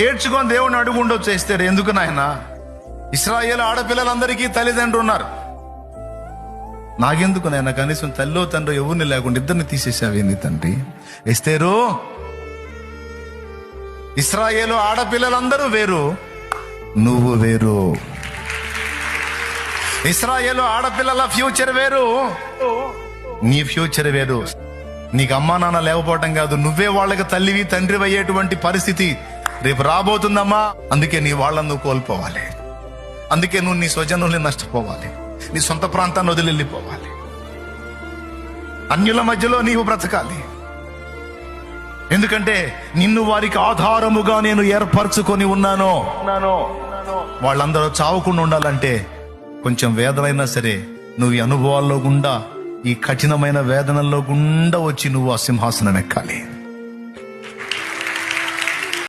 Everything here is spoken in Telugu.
ఏడ్చుకొని దేవుడిని అడుగుండొచ్చు చేస్తారు. ఎందుకు నాయన, ఇశ్రాయేలు ఆడపిల్లలందరికీ తల్లిదండ్రులు ఉన్నారు, నాకెందుకు నాయన కనీసం తల్లో తండ్రి ఎవరిని లేకుండా ఇద్దరిని తీసేసావేంది తండ్రి? ఎస్తేరు, ఇశ్రాయేలు ఆడపిల్లలందరూ వేరు, నువ్వు వేరు. ఇశ్రాయేలు ఆడపిల్లల ఫ్యూచర్ వేరు, నీ ఫ్యూచర్ వేరు. నీకు అమ్మా నాన్న లేకపోవటం కాదు, నువ్వే వాళ్ళకి తల్లివి తండ్రి అయ్యేటువంటి పరిస్థితి రేపు రాబోతుందమ్మా. అందుకే నీ వాళ్ళని నువ్వు కోల్పోవాలి, అందుకే నువ్వు నీ స్వజనుల్ని నష్టపోవాలి, నీ సొంత ప్రాంతాన్ని వదిలి వెళ్ళిపోవాలి, అన్యుల మధ్యలో నీవు బ్రతకాలి. ఎందుకంటే నిన్ను వారికి ఆధారముగా నేను ఏర్పరచుకొని ఉన్నాను. వాళ్ళందరూ చావకుండా ఉండాలంటే కొంచెం వేదనైనా సరే నువ్వు ఈ అనుభవాల్లో గుండా, ఈ కఠినమైన వేదనల్లో గుండా వచ్చి నువ్వు ఆ సింహాసనం ఎక్కాలి.